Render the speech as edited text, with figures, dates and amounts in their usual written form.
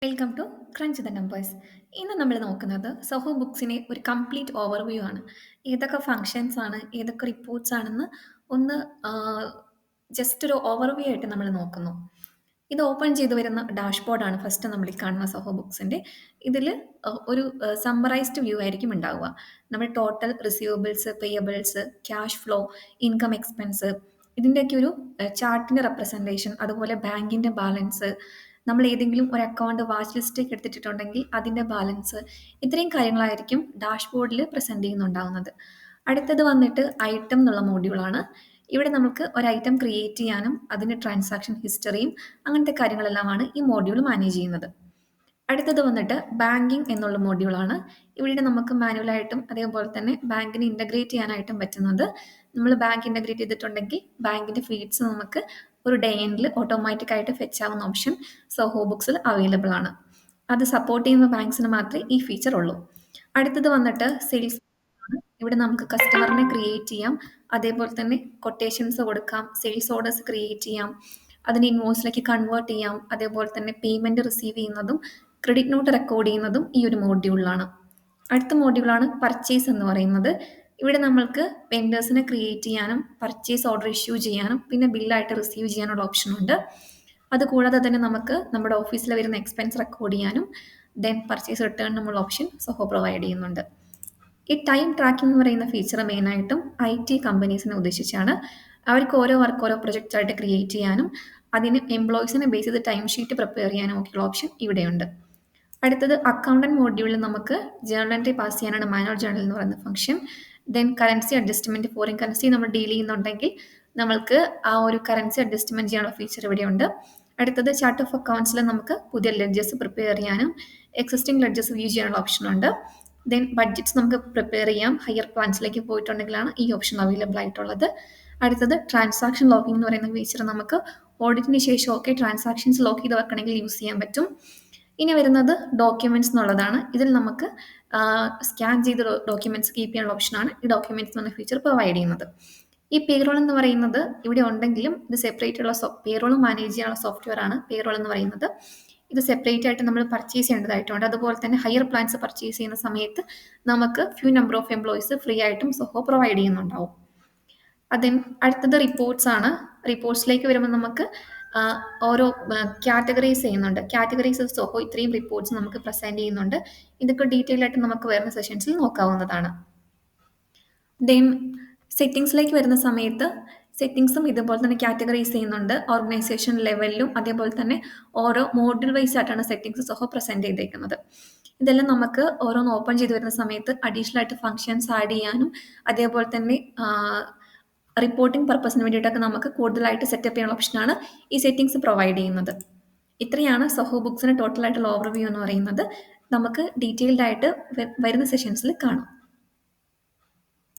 Welcome to crunch the numbers. ഇന്ന് നമ്മൾ നോക്കുന്നത് സോഹോ ബുക്സിനെ ഒരു കംപ്ലീറ്റ് ഓവർവ്യൂ ആണ്. ഏതൊക്കെ ഫങ്ഷൻസ് ആണ്, ഏതൊക്കെ റിപ്പോർട്ട്സ് ആണെന്ന് ഒന്ന് ജസ്റ്റ് ഒരു ഓവർവ്യൂ ആയിട്ട് നമ്മൾ നോക്കുന്നു. ഇത് ഓപ്പൺ ചെയ്ത് വരുന്ന ഡാഷ്ബോർഡാണ് ഫസ്റ്റ് നമ്മൾ ഈ കാണുന്ന സോഹോ ബുക്സിൻ്റെ. ഇതിൽ ഒരു സമ്മറൈസ്ഡ് വ്യൂ ആയിരിക്കും ഉണ്ടാവുക. നമ്മൾ total receivables, payables, cash flow, income expense, ഇതിൻ്റെയൊക്കെ ഒരു ചാർട്ടിൻ്റെ റെപ്രസെൻറ്റേഷൻ, അതുപോലെ ബാങ്കിൻ്റെ ബാലൻസ്, നമ്മൾ ഏതെങ്കിലും ഒരു അക്കൗണ്ട് വാച്ച് ലിസ്റ്റിലേക്ക് എടുത്തിട്ടുണ്ടെങ്കിൽ അതിൻ്റെ ബാലൻസ്, ഇത്രയും കാര്യങ്ങളായിരിക്കും ഡാഷ്ബോർഡിൽ പ്രസൻറ്റ് ചെയ്യുന്നുണ്ടാവുന്നത്. അടുത്തത് വന്നിട്ട് ഐറ്റം എന്നുള്ള മോഡ്യൂളാണ്. ഇവിടെ നമുക്ക് ഒരു ഐറ്റം ക്രിയേറ്റ് ചെയ്യാനും അതിൻ്റെ ട്രാൻസാക്ഷൻ ഹിസ്റ്ററിയും അങ്ങനത്തെ കാര്യങ്ങളെല്ലാമാണ് ഈ മോഡ്യൂൾ മാനേജ് ചെയ്യുന്നത്. അടുത്തത് വന്നിട്ട് ബാങ്കിങ് എന്നുള്ള മോഡ്യൂളാണ്. ഇവിടെ നമുക്ക് മാനുവലായിട്ടും അതേപോലെ തന്നെ ബാങ്കിനെ ഇൻ്റഗ്രേറ്റ് ചെയ്യാനായിട്ടും പറ്റുന്നത്. നമ്മൾ ബാങ്ക് ഇൻ്റഗ്രേറ്റ് ചെയ്തിട്ടുണ്ടെങ്കിൽ ബാങ്കിൻ്റെ ഫീഡ്സ് നമുക്ക് ഒരു ഡേ എൻഡിൽ ഓട്ടോമാറ്റിക് ആയിട്ട് ഫെച്ച് ആവുന്ന ഓപ്ഷൻ സോഹോ ബുക്സിൽ അവൈലബിൾ ആണ്. അത് സപ്പോർട്ട് ചെയ്യുന്ന ബാങ്ക്സിന് മാത്രമേ ഈ ഫീച്ചർ ഉള്ളൂ. അടുത്തത് വന്നിട്ട് സെയിൽസ് ആണ്. ഇവിടെ നമുക്ക് കസ്റ്റമറിനെ ക്രിയേറ്റ് ചെയ്യാം, അതേപോലെ തന്നെ കൊട്ടേഷൻസ് കൊടുക്കാം, സെയിൽസ് ഓർഡേഴ്സ് ക്രിയേറ്റ് ചെയ്യാം, അതിന് ഇൻവോയ്സിലേക്ക് കൺവേർട്ട് ചെയ്യാം, അതേപോലെ തന്നെ പേയ്മെൻറ്റ് റിസീവ് ചെയ്യുന്നതും ക്രെഡിറ്റ് നോട്ട് റെക്കോർഡ് ചെയ്യുന്നതും ഈ ഒരു മോഡ്യൂളിലാണ്. അടുത്ത മോഡ്യൂളാണ് പർച്ചേസ് എന്ന് പറയുന്നത്. ഇവിടെ നമ്മൾക്ക് വെൻഡേഴ്സിനെ ക്രിയേറ്റ് ചെയ്യാനും പർച്ചേസ് ഓർഡർ ഇഷ്യൂ ചെയ്യാനും പിന്നെ ബില്ലായിട്ട് റിസീവ് ചെയ്യാനുള്ള ഓപ്ഷൻ ഉണ്ട്. അതുകൂടാതെ തന്നെ നമുക്ക് നമ്മുടെ ഓഫീസിൽ വരുന്ന എക്സ്പെൻസ് റെക്കോർഡ് ചെയ്യാനും ദെൻ പർച്ചേസ് റിട്ടേണിനുമുള്ള ഓപ്ഷൻ സോഹോ പ്രൊവൈഡ് ചെയ്യുന്നുണ്ട്. ഈ ടൈം ട്രാക്കിംഗ് എന്ന് പറയുന്ന ഫീച്ചർ മെയിനായിട്ടും IT കമ്പനീസിനെ ഉദ്ദേശിച്ചാണ്. അവർക്ക് ഓരോ വർക്ക് ഓരോ പ്രൊജക്ട്സ് ആയിട്ട് ക്രിയേറ്റ് ചെയ്യാനും അതിന് എംപ്ലോയീസിനെ ബേസ് ചെയ്ത് ടൈം ഷീറ്റ് പ്രിപ്പയർ ചെയ്യാനും ഒക്കെയുള്ള ഓപ്ഷൻ ഇവിടെയുണ്ട്. അടുത്തത് അക്കൗണ്ടന്റ് മോഡ്യൂളിൽ നമുക്ക് ജേർണൽ എൻട്രി പാസ് ചെയ്യാനാണ് മാനുവൽ ജേർണൽ എന്ന് പറയുന്ന function. Then currency adjustment, foreign currency നമ്മൾ ഡീൽ ചെയ്യുന്നുണ്ടെങ്കിൽ നമ്മൾക്ക് ആ ഒരു കറൻസി അഡ്ജസ്റ്റ്മെന്റ് ചെയ്യാനുള്ള ഫീച്ചർ ഇവിടെയുണ്ട്. അടുത്തത് ചാർട്ട് ഓഫ് അക്കൗണ്ട്സിൽ നമുക്ക് പുതിയ ലെഡ്ജസ് പ്രിപ്പയർ ചെയ്യാനും എക്സിസ്റ്റിംഗ് ലെഡ്ജസ് വ്യൂ ചെയ്യാനുള്ള ഓപ്ഷൻ ഉണ്ട്. ദെൻ ബഡ്ജറ്റ്സ് നമുക്ക് പ്രിപ്പയർ ചെയ്യാം. ഹയർ പ്ലാൻസിലേക്ക് പോയിട്ടുണ്ടെങ്കിലാണ് ഈ ഓപ്ഷൻ അവൈലബിൾ ആയിട്ടുള്ളത്. അടുത്തത് ട്രാൻസാക്ഷൻ ലോക്കിംഗ് എന്ന് പറയുന്ന ഫീച്ചർ നമുക്ക് ഓഡിറ്റിന് ശേഷം ഒക്കെ ട്രാൻസാക്ഷൻസ് ലോക്ക് ചെയ്ത് വെക്കണമെങ്കിൽ യൂസ് ചെയ്യാൻ പറ്റും. ഇനി വരുന്നത് ഡോക്യുമെന്റ്സ് എന്നുള്ളതാണ്. ഇതിൽ നമുക്ക് സ്കാൻ ചെയ്ത് ഡോക്യുമെന്റ്സ് കീപ്പ് ചെയ്യാനുള്ള ഓപ്ഷനാണ് ഈ ഡോക്യുമെന്റ്സ് എന്ന ഫീച്ചർ പ്രൊവൈഡ് ചെയ്യുന്നത്. ഈ പേറോൾ എന്ന് പറയുന്നത് ഇവിടെ ഉണ്ടെങ്കിലും ഇത് സെപ്പറേറ്റ് ഉള്ള പേറോൾ മാനേജ് ചെയ്യാനുള്ള സോഫ്റ്റ്വെയർ ആണ് പേറോൾ എന്ന് പറയുന്നത്. ഇത് സെപ്പറേറ്റ് ആയിട്ട് നമ്മൾ പർച്ചേസ് ചെയ്യേണ്ടതായിട്ടുണ്ട്. അതുപോലെ തന്നെ ഹയർ പ്ലാൻസ് പർച്ചേസ് ചെയ്യുന്ന സമയത്ത് നമുക്ക് few number of employees free ആയിട്ടും സോഹോ പ്രൊവൈഡ് ചെയ്യുന്നുണ്ടാവും. അടുത്തത് റിപ്പോർട്ട്സ് ആണ്. റിപ്പോർട്ട്സിലേക്ക് വരുമ്പോൾ നമുക്ക് ഓരോ കാറ്റഗറൈസ് ചെയ്യുന്നുണ്ട്. കാറ്റഗറൈസ് സോഹോ ഇത്രയും റിപ്പോർട്ട്സ് നമുക്ക് പ്രസന്റ് ചെയ്യുന്നുണ്ട്. ഇതൊക്കെ ഡീറ്റെയിൽ ആയിട്ട് നമുക്ക് വരുന്ന സെഷൻസിൽ നോക്കാവുന്നതാണ്. ദെൻ സെറ്റിങ്സിലേക്ക് വരുന്ന സമയത്ത് സെറ്റിങ്സും ഇതുപോലെ തന്നെ കാറ്റഗറൈസ് ചെയ്യുന്നുണ്ട്. ഓർഗനൈസേഷൻ ലെവലിലും അതേപോലെ തന്നെ ഓരോ മോഡ്യൂൾ വൈസ് ആയിട്ടാണ് സെറ്റിങ്സ് സോഹോ പ്രസന്റ് ചെയ്തേക്കുന്നത്. ഇതെല്ലാം നമുക്ക് ഓരോന്ന് ഓപ്പൺ ചെയ്ത് വരുന്ന സമയത്ത് അഡീഷണൽ ആയിട്ട് ഫങ്ഷൻസ് ആഡ് ചെയ്യാനും അതേപോലെ തന്നെ റിപ്പോർട്ടിംഗ് പർപ്പസിന് വേണ്ടിയിട്ടൊക്കെ നമുക്ക് കൂടുതലായിട്ട് സെറ്റപ്പ് ചെയ്യാനുള്ള ഓപ്ഷനാണ് ഈ സെറ്റിങ്സ് പ്രൊവൈഡ് ചെയ്യുന്നത്. ഇത്രയാണ് സോഹോ ബുക്സിന് ടോട്ടൽ ആയിട്ടുള്ള ഓവർവ്യൂ എന്ന് പറയുന്നത്. നമുക്ക് ഡീറ്റെയിൽഡ് ആയിട്ട് വരുന്ന സെഷൻസിൽ കാണാം.